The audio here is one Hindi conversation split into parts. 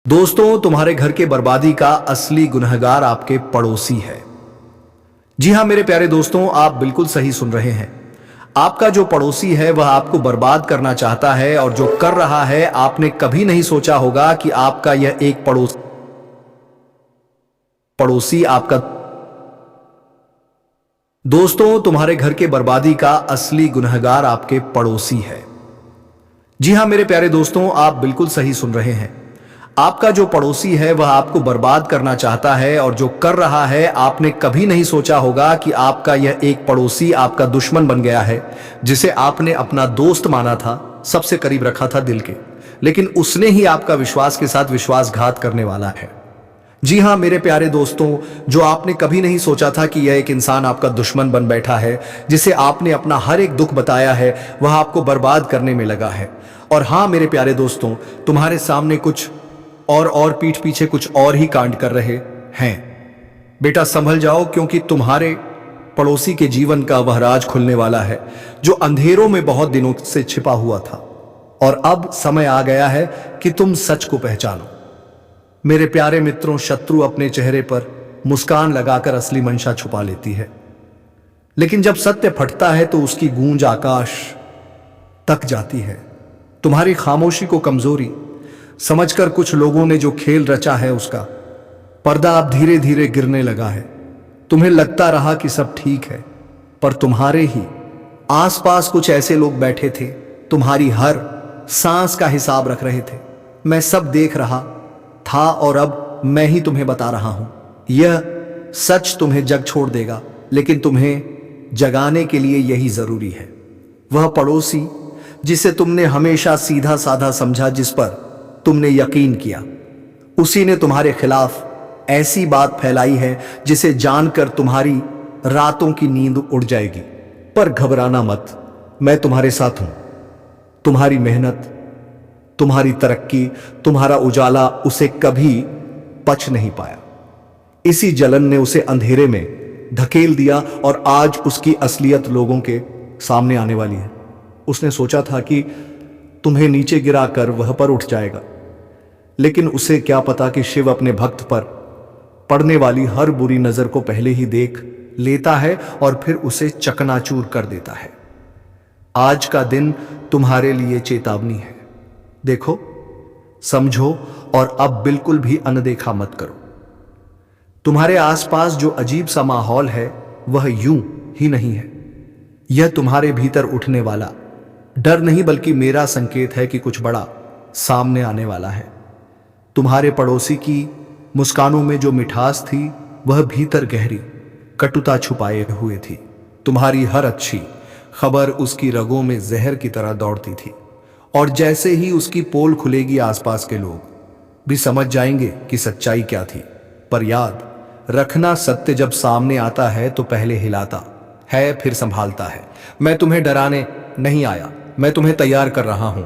दोस्तों, तुम्हारे घर के बर्बादी का असली गुनहगार आपके पड़ोसी है। जी हां मेरे प्यारे दोस्तों, आप बिल्कुल सही सुन रहे हैं। आपका जो पड़ोसी है वह आपको बर्बाद करना चाहता है, और जो कर रहा है आपने कभी नहीं सोचा होगा कि आपका यह एक पड़ोसी आपका। दोस्तों, तुम्हारे घर के बर्बादी का असली गुनहगार आपके पड़ोसी है। जी हां मेरे प्यारे दोस्तों, आप बिल्कुल सही सुन रहे हैं। आपका जो पड़ोसी है वह आपको बर्बाद करना चाहता है, और जो कर रहा है आपने कभी नहीं सोचा होगा कि आपका यह एक पड़ोसी आपका दुश्मन बन गया है, जिसे आपने अपना दोस्त माना था, सबसे करीब रखा था दिल के, लेकिन उसने ही आपका विश्वास के साथ विश्वासघात करने वाला है। जी हां मेरे प्यारे दोस्तों, जो आपने कभी नहीं सोचा था कि यह एक इंसान आपका दुश्मन बन बैठा है, जिसे आपने अपना हर एक दुख बताया है, वह आपको बर्बाद करने में लगा है। और हां मेरे प्यारे दोस्तों, तुम्हारे सामने कुछ और पीठ पीछे कुछ और ही कांड कर रहे हैं। बेटा संभल जाओ, क्योंकि तुम्हारे पड़ोसी के जीवन का वह राज खुलने वाला है जो अंधेरों में बहुत दिनों से छिपा हुआ था, और अब समय आ गया है कि तुम सच को पहचानो। मेरे प्यारे मित्रों, शत्रु अपने चेहरे पर मुस्कान लगाकर असली मंशा छुपा लेती है, लेकिन जब सत्य फटता है तो उसकी गूंज आकाश तक जाती है। तुम्हारी खामोशी को कमजोरी समझकर कुछ लोगों ने जो खेल रचा है, उसका पर्दा अब धीरे धीरे गिरने लगा है। तुम्हें लगता रहा कि सब ठीक है, पर तुम्हारे ही आसपास कुछ ऐसे लोग बैठे थे, तुम्हारी हर सांस का हिसाब रख रहे थे। मैं सब देख रहा था, और अब मैं ही तुम्हें बता रहा हूं। यह सच तुम्हें जग छोड़ देगा, लेकिन तुम्हें जगाने के लिए यही जरूरी है। वह पड़ोसी जिसे तुमने हमेशा सीधा साधा समझा, जिस पर तुमने यकीन किया, उसी ने तुम्हारे खिलाफ ऐसी बात फैलाई है जिसे जानकर तुम्हारी रातों की नींद उड़ जाएगी। पर घबराना मत, मैं तुम्हारे साथ हूं। तुम्हारी मेहनत, तुम्हारी तरक्की, तुम्हारा उजाला उसे कभी पच नहीं पाया। इसी जलन ने उसे अंधेरे में धकेल दिया, और आज उसकी असलियत लोगों के सामने आने वाली है। उसने सोचा था कि तुम्हें नीचे गिराकर वह पर उठ जाएगा, लेकिन उसे क्या पता कि शिव अपने भक्त पर पड़ने वाली हर बुरी नजर को पहले ही देख लेता है और फिर उसे चकनाचूर कर देता है। आज का दिन तुम्हारे लिए चेतावनी है। देखो, समझो, और अब बिल्कुल भी अनदेखा मत करो। तुम्हारे आसपास जो अजीब सा माहौल है, वह यूं ही नहीं है। यह तुम्हारे भीतर उठने वाला डर नहीं, बल्कि मेरा संकेत है कि कुछ बड़ा सामने आने वाला है। तुम्हारे पड़ोसी की मुस्कानों में जो मिठास थी, वह भीतर गहरी कटुता छुपाए हुए थी। तुम्हारी हर अच्छी खबर उसकी रगों में जहर की तरह दौड़ती थी, और जैसे ही उसकी पोल खुलेगी, आसपास के लोग भी समझ जाएंगे कि सच्चाई क्या थी। पर याद रखना, सत्य जब सामने आता है तो पहले हिलाता है, फिर संभालता है। मैं तुम्हें डराने नहीं आया, मैं तुम्हें तैयार कर रहा हूं।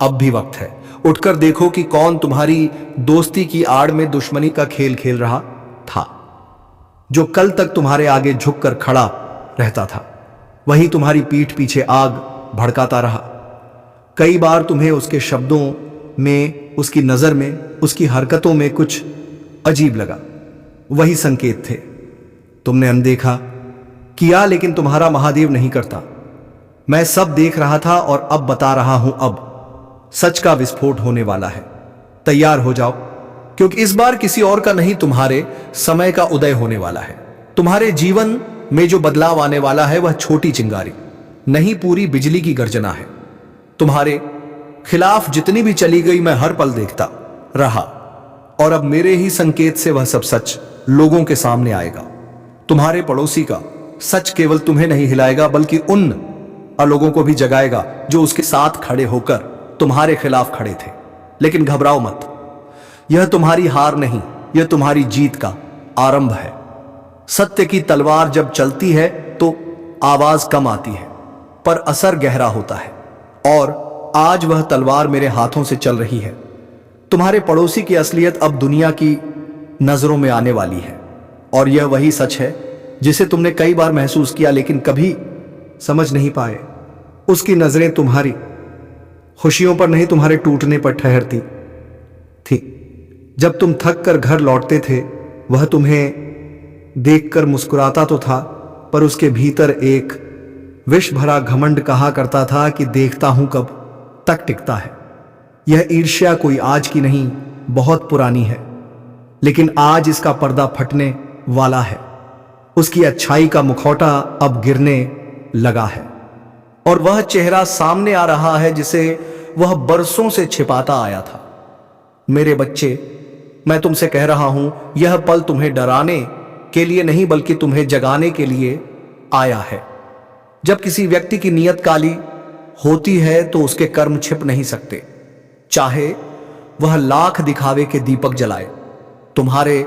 अब भी वक्त है, उठकर देखो कि कौन तुम्हारी दोस्ती की आड़ में दुश्मनी का खेल खेल रहा था। जो कल तक तुम्हारे आगे झुककर खड़ा रहता था, वही तुम्हारी पीठ पीछे आग भड़काता रहा। कई बार तुम्हें उसके शब्दों में, उसकी नजर में, उसकी हरकतों में कुछ अजीब लगा। वही संकेत थे। तुमने अनदेखा किया, लेकिन तुम्हारा महादेव नहीं करता। मैं सब देख रहा था, और अब बता रहा हूं। अब सच का विस्फोट होने वाला है। तैयार हो जाओ, क्योंकि इस बार किसी और का नहीं, तुम्हारे समय का उदय होने वाला है। तुम्हारे जीवन में जो बदलाव आने वाला है, वह छोटी चिंगारी नहीं, पूरी बिजली की गर्जना है। तुम्हारे खिलाफ जितनी भी चली गई, मैं हर पल देखता रहा, और अब मेरे ही संकेत से वह सब सच लोगों के सामने आएगा। तुम्हारे पड़ोसी का सच केवल तुम्हें नहीं हिलाएगा, बल्कि उन लोगों को भी जगाएगा जो उसके साथ खड़े होकर तुम्हारे खिलाफ खड़े थे। लेकिन घबराओ मत, यह तुम्हारी हार नहीं, यह तुम्हारी जीत का आरंभ है। सत्य की तलवार जब चलती है तो आवाज कम आती है, पर असर गहरा होता है, और आज वह तलवार मेरे हाथों से चल रही है। तुम्हारे पड़ोसी की असलियत अब दुनिया की नजरों में आने वाली है, और यह वही सच है जिसे तुमने कई बार महसूस किया, लेकिन कभी समझ नहीं पाए। उसकी नजरें तुम्हारी खुशियों पर नहीं, तुम्हारे टूटने पर ठहरती थी। जब तुम थक कर घर लौटते थे, वह तुम्हें देखकर मुस्कुराता तो था, पर उसके भीतर एक विष भरा घमंड कहा करता था कि देखता हूं कब तक टिकता है। यह ईर्ष्या कोई आज की नहीं, बहुत पुरानी है, लेकिन आज इसका पर्दा फटने वाला है। उसकी अच्छाई का मुखौटा अब गिरने लगा है और वह चेहरा सामने आ रहा है जिसे वह बरसों से छिपाता आया था। मेरे बच्चे, मैं तुमसे कह रहा हूं, यह पल तुम्हें डराने के लिए नहीं बल्कि तुम्हें जगाने के लिए आया है। जब किसी व्यक्ति की नीयत काली होती है तो उसके कर्म छिप नहीं सकते, चाहे वह लाख दिखावे के दीपक जलाए। तुम्हारे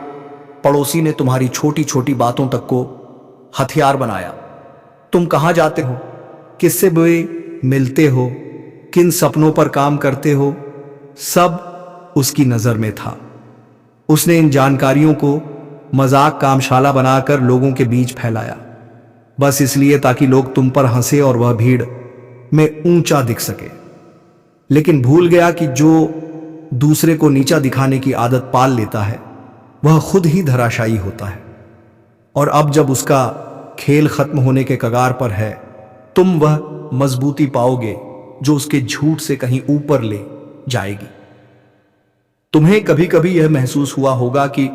पड़ोसी ने तुम्हारी छोटी छोटी बातों तक को हथियार बनाया। तुम कहां जाते हो, किससे भी मिलते हो, किन सपनों पर काम करते हो, सब उसकी नजर में था। उसने इन जानकारियों को मजाक कामशाला बनाकर लोगों के बीच फैलाया, बस इसलिए ताकि लोग तुम पर हंसे और वह भीड़ में ऊंचा दिख सके। लेकिन भूल गया कि जो दूसरे को नीचा दिखाने की आदत पाल लेता है वह खुद ही धराशायी होता है। और अब जब उसका खेल खत्म होने के कगार पर है, तुम वह मजबूती पाओगे जो उसके झूठ से कहीं ऊपर ले जाएगी। तुम्हें कभी कभी यह महसूस हुआ होगा कि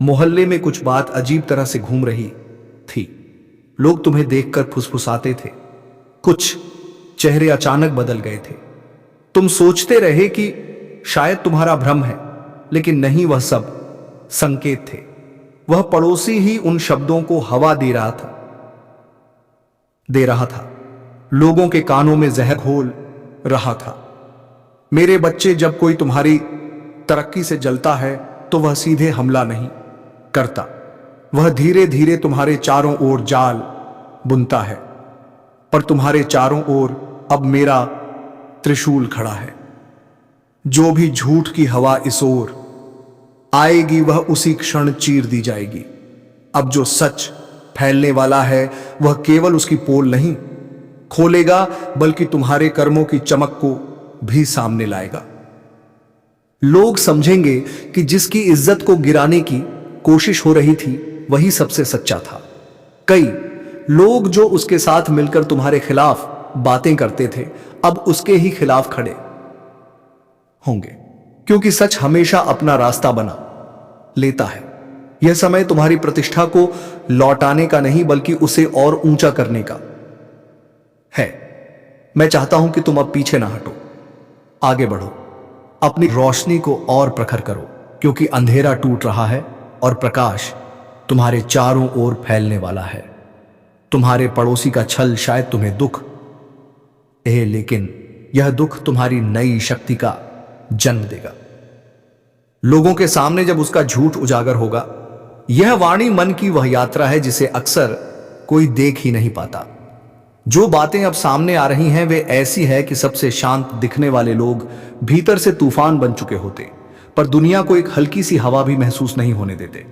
मोहल्ले में कुछ बात अजीब तरह से घूम रही थी। लोग तुम्हें देखकर फुसफुसाते थे, कुछ चेहरे अचानक बदल गए थे। तुम सोचते रहे कि शायद तुम्हारा भ्रम है, लेकिन नहीं, वह सब संकेत थे। वह पड़ोसी ही उन शब्दों को हवा दे रहा था, लोगों के कानों में जहर घोल रहा था। मेरे बच्चे, जब कोई तुम्हारी तरक्की से जलता है तो वह सीधे हमला नहीं करता, वह धीरे धीरे तुम्हारे चारों ओर जाल बुनता है। पर तुम्हारे चारों ओर अब मेरा त्रिशूल खड़ा है। जो भी झूठ की हवा इस ओर आएगी वह उसी क्षण चीर दी जाएगी। अब जो सच फैलने वाला है वह केवल उसकी पोल नहीं खोलेगा, बल्कि तुम्हारे कर्मों की चमक को भी सामने लाएगा। लोग समझेंगे कि जिसकी इज्जत को गिराने की कोशिश हो रही थी वही सबसे सच्चा था। कई लोग जो उसके साथ मिलकर तुम्हारे खिलाफ बातें करते थे अब उसके ही खिलाफ खड़े होंगे, क्योंकि सच हमेशा अपना रास्ता बना लेता है। यह समय तुम्हारी प्रतिष्ठा को लौटाने का नहीं बल्कि उसे और ऊंचा करने का है। मैं चाहता हूं कि तुम अब पीछे ना हटो, आगे बढ़ो, अपनी रोशनी को और प्रखर करो, क्योंकि अंधेरा टूट रहा है और प्रकाश तुम्हारे चारों ओर फैलने वाला है। तुम्हारे पड़ोसी का छल शायद तुम्हें दुख है, लेकिन यह दुख तुम्हारी नई शक्ति का जन्म देगा। लोगों के सामने जब उसका झूठ उजागर होगा, यह वाणी मन की वह यात्रा है जिसे अक्सर कोई देख ही नहीं पाता। जो बातें अब सामने आ रही हैं वे ऐसी है कि सबसे शांत दिखने वाले लोग भीतर से तूफान बन चुके होते, पर दुनिया को एक हल्की सी हवा भी महसूस नहीं होने देते।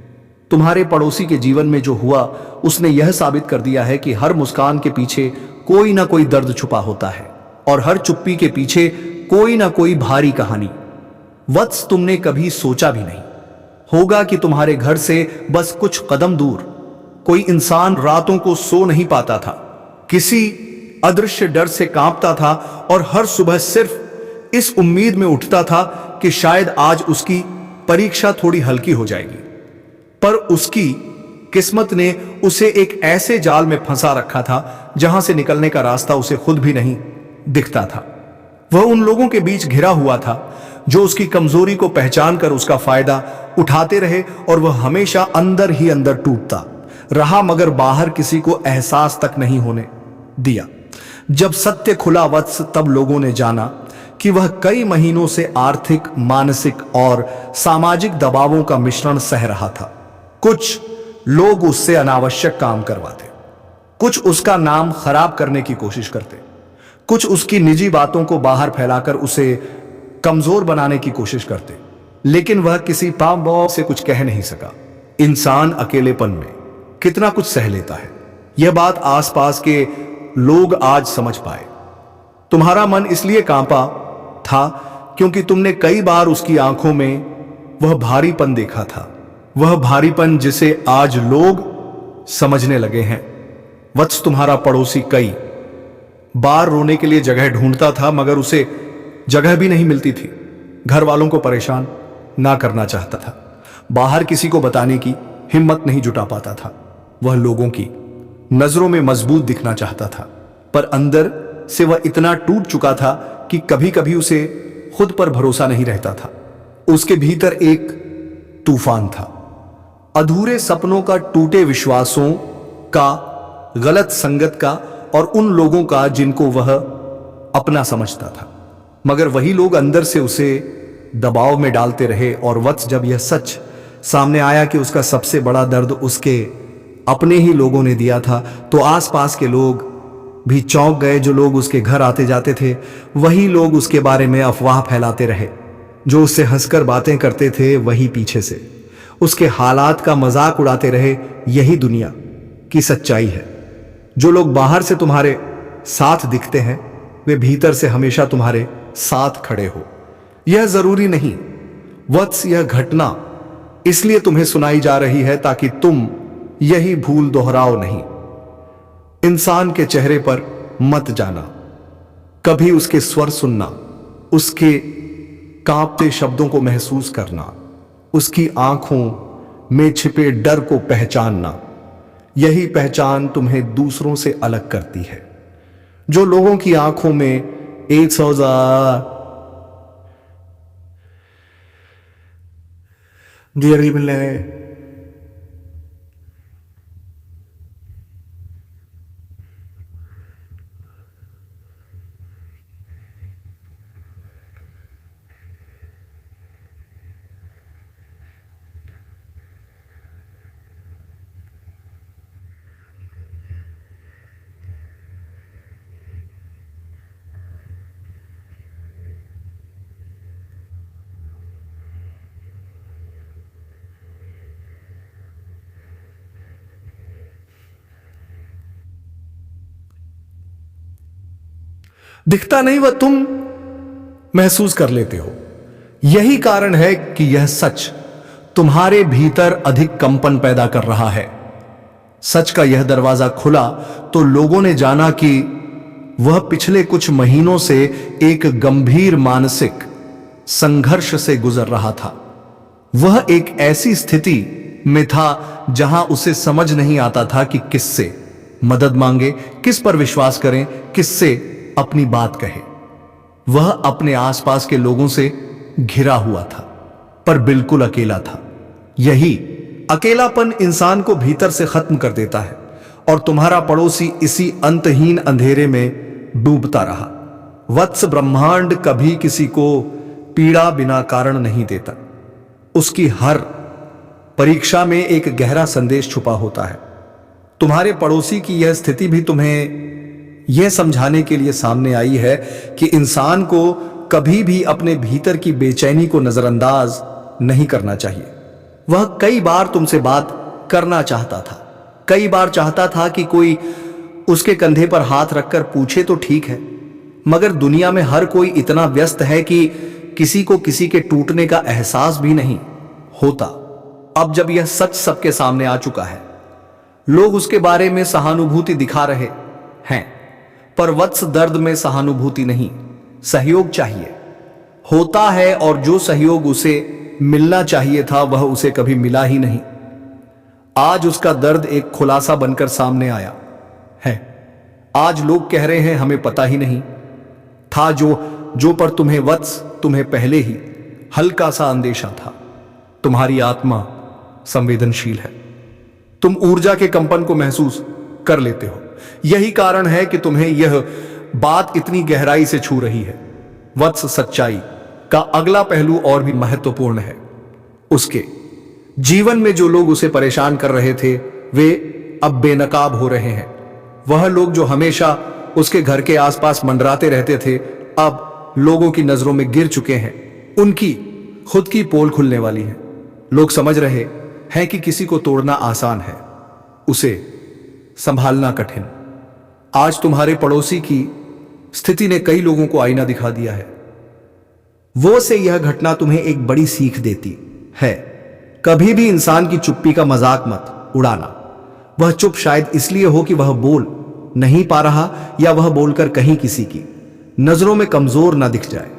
तुम्हारे पड़ोसी के जीवन में जो हुआ उसने यह साबित कर दिया है कि हर मुस्कान के पीछे कोई ना कोई दर्द छुपा होता है और हर चुप्पी के पीछे कोई ना कोई भारी कहानी। वत्स, तुमने कभी सोचा भी नहीं होगा कि तुम्हारे घर से बस कुछ कदम दूर कोई इंसान रातों को सो नहीं पाता था, किसी अदृश्य डर से कांपता था और हर सुबह सिर्फ इस उम्मीद में उठता था कि शायद आज उसकी परीक्षा थोड़ी हल्की हो जाएगी। पर उसकी किस्मत ने उसे एक ऐसे जाल में फंसा रखा था जहां से निकलने का रास्ता उसे खुद भी नहीं दिखता था। वह उन लोगों के बीच घिरा हुआ था जो उसकी कमजोरी को पहचान कर उसका फायदा उठाते रहे, और वह हमेशा अंदर ही अंदर टूटता रहा मगर बाहर किसी को एहसास तक नहीं होने दिया। जब सत्य खुला वत्स, तब लोगों ने जाना कि वह कई महीनों से आर्थिक, मानसिक और सामाजिक दबावों का मिश्रण सह रहा था। कुछ लोग उससे अनावश्यक काम करवाते, कुछ उसका नाम खराब करने की कोशिश करते, कुछ उसकी निजी बातों को बाहर फैलाकर उसे कमजोर बनाने की कोशिश करते, लेकिन वह किसी पाम से कुछ कह नहीं सका। इंसान अकेलेपन में कितना कुछ सह लेता है, यह बात आसपास के लोग आज समझ पाए। तुम्हारा मन इसलिए कांपा था क्योंकि तुमने कई बार उसकी आंखों में वह भारीपन देखा था, वह भारीपन जिसे आज लोग समझने लगे हैं। वत्स तुम्हारा पड़ोसी कई बार रोने के लिए जगह ढूंढता था, मगर उसे जगह भी नहीं मिलती थी। घर वालों को परेशान ना करना चाहता था, बाहर किसी को बताने की हिम्मत नहीं जुटा पाता था। वह लोगों की नजरों में मजबूत दिखना चाहता था, पर अंदर से वह इतना टूट चुका था कि कभी कभी उसे खुद पर भरोसा नहीं रहता था। उसके भीतर एक तूफान था, अधूरे सपनों का, टूटे विश्वासों का, गलत संगत का और उन लोगों का जिनको वह अपना समझता था, मगर वही लोग अंदर से उसे दबाव में डालते रहे। और वत्स, जब यह सच सामने आया कि उसका सबसे बड़ा दर्द उसके अपने ही लोगों ने दिया था, तो आसपास के लोग भी चौंक गए। जो लोग उसके घर आते जाते थे, वही लोग उसके बारे में अफवाह फैलाते रहे। जो उससे हंसकर बातें करते थे, वही पीछे से उसके हालात का मजाक उड़ाते रहे। यही दुनिया की सच्चाई है। जो लोग बाहर से तुम्हारे साथ दिखते हैं, वे भीतर से हमेशा तुम्हारे साथ खड़े हो। यह जरूरी नहीं वत्स, यह घटना इसलिए तुम्हें सुनाई जा रही है ताकि तुम यही भूल दोहराओ नहीं। इंसान के चेहरे पर मत जाना, कभी उसके स्वर सुनना, उसके कांपते शब्दों को महसूस करना, उसकी आंखों में छिपे डर को पहचानना। यही पहचान तुम्हें दूसरों से अलग करती है। जो लोगों की आंखों में 100,000 Dia Rimle. दिखता नहीं, वह तुम महसूस कर लेते हो। यही कारण है कि यह सच तुम्हारे भीतर अधिक कंपन पैदा कर रहा है। सच का यह दरवाजा खुला तो लोगों ने जाना कि वह पिछले कुछ महीनों से एक गंभीर मानसिक संघर्ष से गुजर रहा था। वह एक ऐसी स्थिति में था जहां उसे समझ नहीं आता था कि किससे मदद मांगे, किस पर विश्वास करें, किससे अपनी बात कहे। वह अपने आसपास के लोगों से घिरा हुआ था, पर बिल्कुल अकेला था। यही अकेलापन इंसान को भीतर से खत्म कर देता है, और तुम्हारा पड़ोसी इसी अंतहीन अंधेरे में डूबता रहा। वत्स, ब्रह्मांड कभी किसी को पीड़ा बिना कारण नहीं देता। उसकी हर परीक्षा में एक गहरा संदेश छुपा होता है। तुम्हारे पड़ोसी की यह स्थिति भी तुम्हें यह समझाने के लिए सामने आई है कि इंसान को कभी भी अपने भीतर की बेचैनी को नजरअंदाज नहीं करना चाहिए। वह कई बार तुमसे बात करना चाहता था, कई बार चाहता था कि कोई उसके कंधे पर हाथ रखकर पूछे तो ठीक है, मगर दुनिया में हर कोई इतना व्यस्त है कि किसी को किसी के टूटने का एहसास भी नहीं होता। अब जब यह सच सबके सामने आ चुका है, लोग उसके बारे में सहानुभूति दिखा रहे हैं, पर वत्स, दर्द में सहानुभूति नहीं, सहयोग चाहिए होता है, और जो सहयोग उसे मिलना चाहिए था वह उसे कभी मिला ही नहीं। आज उसका दर्द एक खुलासा बनकर सामने आया है। आज लोग कह रहे हैं हमें पता ही नहीं था जो पर तुम्हें वत्स, तुम्हें पहले ही हल्का सा अंदेशा था। तुम्हारी आत्मा संवेदनशील है, तुम ऊर्जा के कंपन को महसूस कर लेते हो। यही कारण है कि तुम्हें यह बात इतनी गहराई से छू रही है। वत्स, सच्चाई का अगला पहलू और भी महत्वपूर्ण है। उसके जीवन में जो लोग उसे परेशान कर रहे थे, वे अब बेनकाब हो रहे हैं। वह लोग जो हमेशा उसके घर के आसपास मंडराते रहते थे, अब लोगों की नजरों में गिर चुके हैं। उनकी खुद की पोल खुलने वाली है। लोग समझ रहे हैं कि किसी को तोड़ना आसान है, उसे संभालना कठिन। आज तुम्हारे पड़ोसी की स्थिति ने कई लोगों को आईना दिखा दिया है। वो से यह घटना तुम्हें एक बड़ी सीख देती है। कभी भी इंसान की चुप्पी का मजाक मत उड़ाना। वह चुप शायद इसलिए हो कि वह बोल नहीं पा रहा या वह बोलकर कहीं किसी की नजरों में कमजोर ना दिख जाए,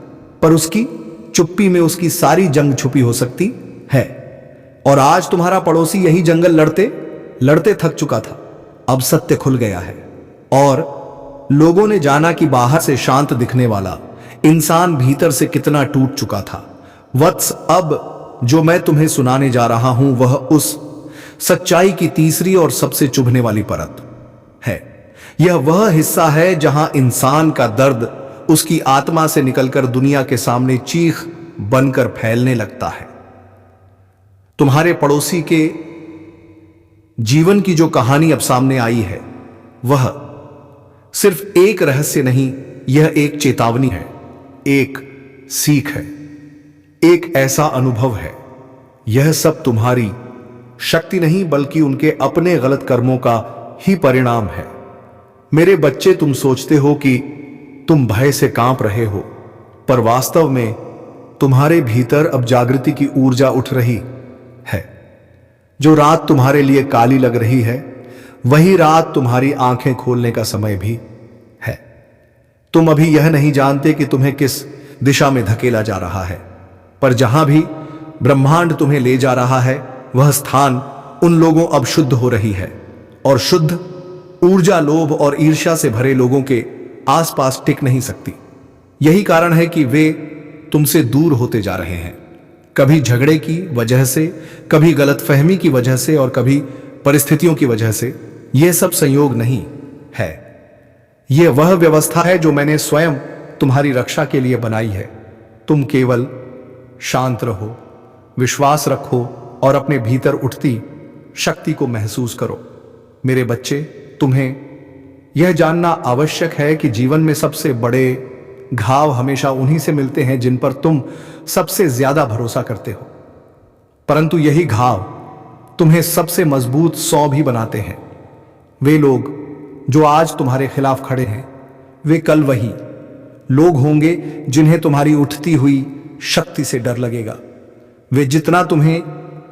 पर उसकी चुप्पी में उसकी सारी जंग छुपी हो सकती है। और आज तुम्हारा पड़ोसी यही जंगल लड़ते लड़ते थक चुका था। अब सत्य खुल गया है और लोगों ने जाना कि बाहर से शांत दिखने वाला इंसान भीतर से कितना टूट चुका था। वत्स, अब जो मैं तुम्हें सुनाने जा रहा हूं वह उस सच्चाई की तीसरी और सबसे चुभने वाली परत है। यह वह हिस्सा है जहां इंसान का दर्द उसकी आत्मा से निकलकर दुनिया के सामने चीख बनकर फैलने लगता है। तुम्हारे पड़ोसी के जीवन की जो कहानी अब सामने आई है वह सिर्फ एक रहस्य नहीं, यह एक चेतावनी है, एक सीख है, एक ऐसा अनुभव है। यह सब तुम्हारी शक्ति नहीं बल्कि उनके अपने गलत कर्मों का ही परिणाम है। मेरे बच्चे, तुम सोचते हो कि तुम भय से कांप रहे हो, पर वास्तव में तुम्हारे भीतर अब जागृति की ऊर्जा उठ रही है। जो रात तुम्हारे लिए काली लग रही है वही रात तुम्हारी आंखें खोलने का समय भी है। तुम अभी यह नहीं जानते कि तुम्हें किस दिशा में धकेला जा रहा है, पर जहां भी ब्रह्मांड तुम्हें ले जा रहा है वह स्थान उन लोगों अब शुद्ध हो रही है, और शुद्ध ऊर्जा लोभ और ईर्ष्या से भरे लोगों के आसपास टिक नहीं सकती। यही कारण है कि वे तुमसे दूर होते जा रहे हैं, कभी झगड़े की वजह से, कभी गलतफहमी की वजह से और कभी परिस्थितियों की वजह से। यह सब संयोग नहीं है, यह वह व्यवस्था है जो मैंने स्वयं तुम्हारी रक्षा के लिए बनाई है। तुम केवल शांत रहो, विश्वास रखो और अपने भीतर उठती शक्ति को महसूस करो। मेरे बच्चे, तुम्हें यह जानना आवश्यक है कि जीवन में सबसे बड़े घाव हमेशा उन्हीं से मिलते हैं जिन पर तुम सबसे ज्यादा भरोसा करते हो, परंतु यही घाव तुम्हें सबसे मजबूत सौ भी बनाते हैं। वे लोग जो आज तुम्हारे खिलाफ खड़े हैं वे कल वही लोग होंगे जिन्हें तुम्हारी उठती हुई शक्ति से डर लगेगा। वे जितना तुम्हें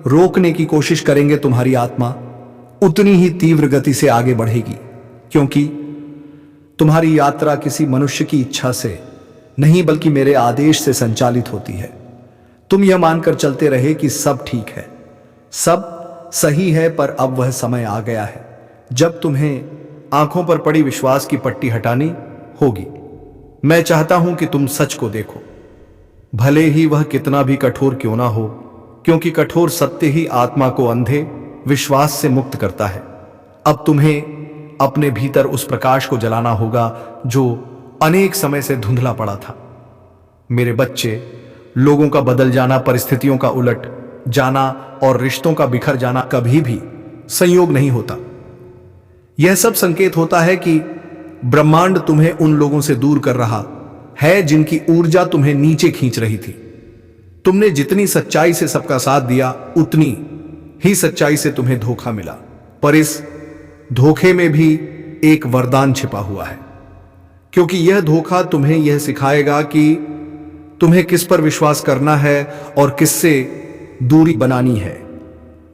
रोकने की कोशिश करेंगे तुम्हारी आत्मा उतनी ही तीव्र गति से आगे बढ़ेगी, क्योंकि तुम्हारी यात्रा किसी मनुष्य की इच्छा से नहीं बल्कि मेरे आदेश से संचालित होती है। तुम यह मानकर चलते रहे कि सब ठीक है, सब सही है, पर अब वह समय आ गया है जब तुम्हें आंखों पर पड़ी विश्वास की पट्टी हटानी होगी। मैं चाहता हूं कि तुम सच को देखो, भले ही वह कितना भी कठोर क्यों ना हो, क्योंकि कठोर सत्य ही आत्मा को अंधे विश्वास से मुक्त करता है। अब तुम्हें अपने भीतर उस प्रकाश को जलाना होगा जो अनेक समय से धुंधला पड़ा था। मेरे बच्चे, लोगों का बदल जाना, परिस्थितियों का उलट जाना और रिश्तों का बिखर जाना कभी भी संयोग नहीं होता। यह सब संकेत होता है कि ब्रह्मांड तुम्हें उन लोगों से दूर कर रहा है जिनकी ऊर्जा तुम्हें नीचे खींच रही थी। तुमने जितनी सच्चाई से सबका साथ दिया उतनी ही सच्चाई से तुम्हें धोखा मिला, पर इस धोखे में भी एक वरदान छिपा हुआ है, क्योंकि यह धोखा तुम्हें यह सिखाएगा कि तुम्हें किस पर विश्वास करना है और किससे दूरी बनानी है।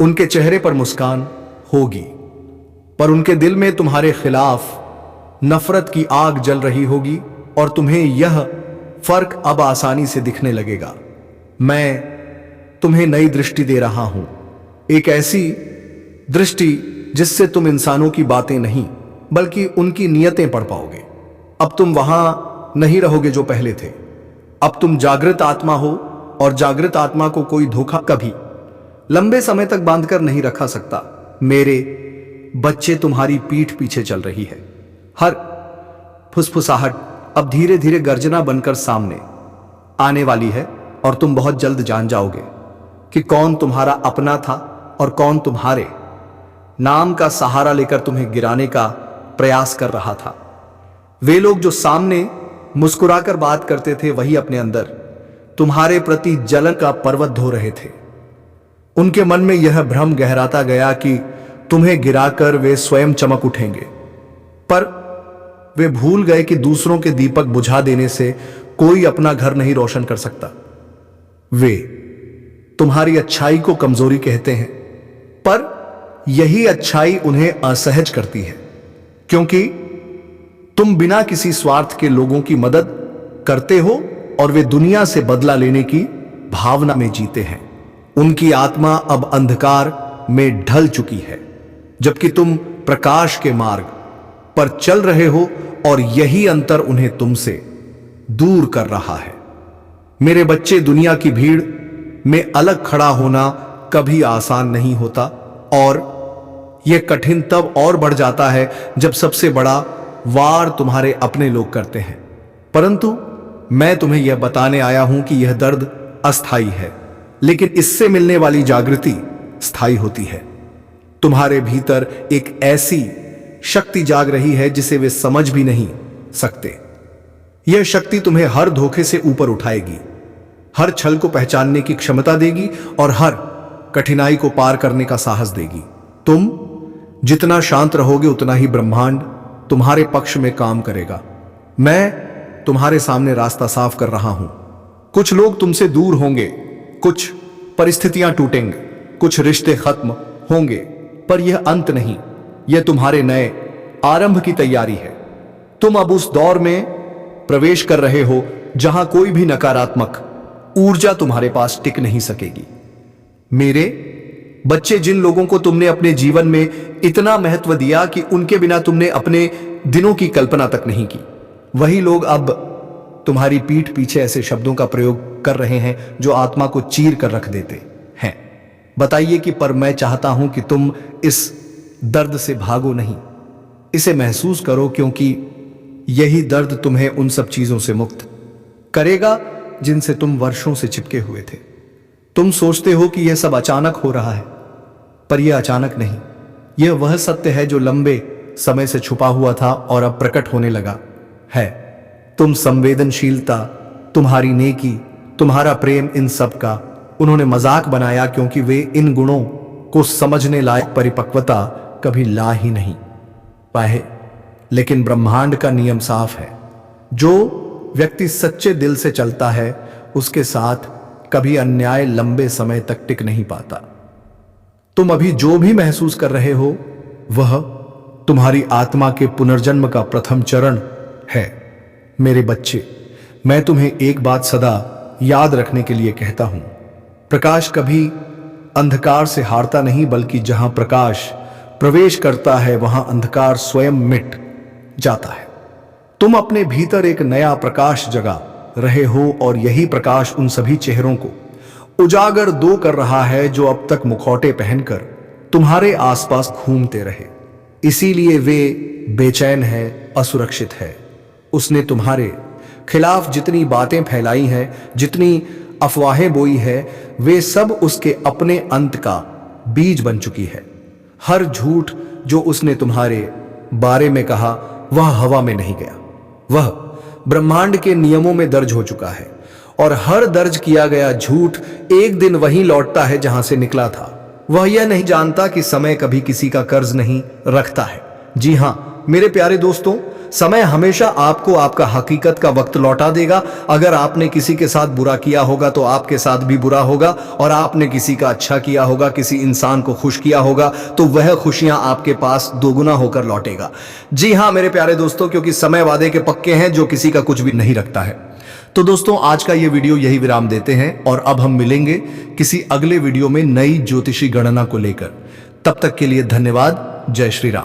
उनके चेहरे पर मुस्कान होगी, पर उनके दिल में तुम्हारे खिलाफ नफरत की आग जल रही होगी, और तुम्हें यह फर्क अब आसानी से दिखने लगेगा। मैं तुम्हें नई दृष्टि दे रहा हूं, एक ऐसी दृष्टि जिससे तुम इंसानों की बातें नहीं बल्कि उनकी नियतें पढ़ पाओगे। अब तुम वहां नहीं रहोगे जो पहले थे। अब तुम जागृत आत्मा हो, और जागृत आत्मा को कोई धोखा कभी लंबे समय तक बांधकर नहीं रखा सकता। मेरे बच्चे, तुम्हारी पीठ पीछे चल रही है। हर फुसफुसाहट अब धीरे धीरे गर्जना बनकर सामने आने वाली है, और तुम बहुत जल्द जान जाओगे कि कौन तुम्हारा अपना था और कौन तुम्हारे नाम का सहारा लेकर तुम्हें गिराने का प्रयास कर रहा था। वे लोग जो सामने मुस्कुराकर बात करते थे वही अपने अंदर तुम्हारे प्रति जलन का पर्वत धो रहे थे। उनके मन में यह भ्रम गहराता गया कि तुम्हें गिराकर वे स्वयं चमक उठेंगे, पर वे भूल गए कि दूसरों के दीपक बुझा देने से कोई अपना घर नहीं रोशन कर सकता। वे तुम्हारी अच्छाई को कमजोरी कहते हैं, पर यही अच्छाई उन्हें असहज करती है, क्योंकि तुम बिना किसी स्वार्थ के लोगों की मदद करते हो और वे दुनिया से बदला लेने की भावना में जीते हैं। उनकी आत्मा अब अंधकार में ढल चुकी है, जबकि तुम प्रकाश के मार्ग पर चल रहे हो और यही अंतर उन्हें तुमसे दूर कर रहा है। मेरे बच्चे, दुनिया की भीड़ में अलग खड़ा होना कभी आसान नहीं होता और यह कठिन तब और बढ़ जाता है जब सबसे बड़ा वार तुम्हारे अपने लोग करते हैं। परंतु मैं तुम्हें यह बताने आया हूं कि यह दर्द अस्थाई है, लेकिन इससे मिलने वाली जागृति स्थायी होती है। तुम्हारे भीतर एक ऐसी शक्ति जाग रही है जिसे वे समझ भी नहीं सकते। यह शक्ति तुम्हें हर धोखे से ऊपर उठाएगी, हर छल को पहचानने की क्षमता देगी और हर कठिनाई को पार करने का साहस देगी। तुम जितना शांत रहोगे उतना ही ब्रह्मांड तुम्हारे पक्ष में काम करेगा। मैं तुम्हारे सामने रास्ता साफ कर रहा हूं। कुछ लोग तुमसे दूर होंगे, कुछ परिस्थितियां टूटेंगे, कुछ रिश्ते खत्म होंगे, पर यह अंत नहीं, यह तुम्हारे नए आरंभ की तैयारी है। तुम अब उस दौर में प्रवेश कर रहे हो जहां कोई भी नकारात्मक ऊर्जा तुम्हारे पास टिक नहीं सकेगी। मेरे बच्चे, जिन लोगों को तुमने अपने जीवन में इतना महत्व दिया कि उनके बिना तुमने अपने दिनों की कल्पना तक नहीं की, वही लोग अब तुम्हारी पीठ पीछे ऐसे शब्दों का प्रयोग कर रहे हैं जो आत्मा को चीर कर रख देते हैं। बताइए कि पर मैं चाहता हूं कि तुम इस दर्द से भागो नहीं, इसे महसूस करो, क्योंकि यही दर्द तुम्हें उन सब चीजों से मुक्त करेगा जिनसे तुम वर्षों से चिपके हुए थे। तुम सोचते हो कि यह सब अचानक हो रहा है, पर यह अचानक नहीं, यह वह सत्य है जो लंबे समय से छुपा हुआ था और अब प्रकट होने लगा है। तुम संवेदनशीलता, तुम्हारी नेकी, तुम्हारा प्रेम, इन सब का उन्होंने मजाक बनाया, क्योंकि वे इन गुणों को समझने लायक परिपक्वता कभी ला ही नहीं पाए। लेकिन ब्रह्मांड का नियम साफ है, जो व्यक्ति सच्चे दिल से चलता है उसके साथ कभी अन्याय लंबे समय तक टिक नहीं पाता। तुम अभी जो भी महसूस कर रहे हो वह तुम्हारी आत्मा के पुनर्जन्म का प्रथम चरण है। मेरे बच्चे, मैं तुम्हें एक बात सदा याद रखने के लिए कहता हूं, प्रकाश कभी अंधकार से हारता नहीं, बल्कि जहां प्रकाश प्रवेश करता है वहां अंधकार स्वयं मिट जाता है। तुम अपने भीतर एक नया प्रकाश जगा रहे हो और यही प्रकाश उन सभी चेहरों को उजागर दो कर रहा है जो अब तक मुखौटे पहनकर तुम्हारे आसपास घूमते रहे। इसीलिए वे बेचैन है, असुरक्षित है। उसने तुम्हारे खिलाफ जितनी बातें फैलाई हैं, जितनी अफवाहें बोई है, वे सब उसके अपने अंत का बीज बन चुकी है। हर झूठ जो उसने तुम्हारे बारे में कहा वह हवा में नहीं गया, वह ब्रह्मांड के नियमों में दर्ज हो चुका है। और हर दर्ज किया गया झूठ एक दिन वहीं लौटता है जहां से निकला था। वह यह नहीं जानता कि समय कभी किसी का कर्ज नहीं रखता है। जी हां मेरे प्यारे दोस्तों, समय हमेशा आपको आपका हकीकत का वक्त लौटा देगा। अगर आपने किसी के साथ बुरा किया होगा तो आपके साथ भी बुरा होगा, और आपने किसी का अच्छा किया होगा, किसी इंसान को खुश किया होगा, तो वह खुशियां आपके पास दोगुना होकर लौटेगा। जी हां मेरे प्यारे दोस्तों, क्योंकि समय वादे के पक्के हैं जो किसी का कुछ भी नहीं रखता है। तो दोस्तों, आज का ये वीडियो यही विराम देते हैं और अब हम मिलेंगे किसी अगले वीडियो में नई ज्योतिषी गणना को लेकर। तब तक के लिए धन्यवाद। जय श्री राम।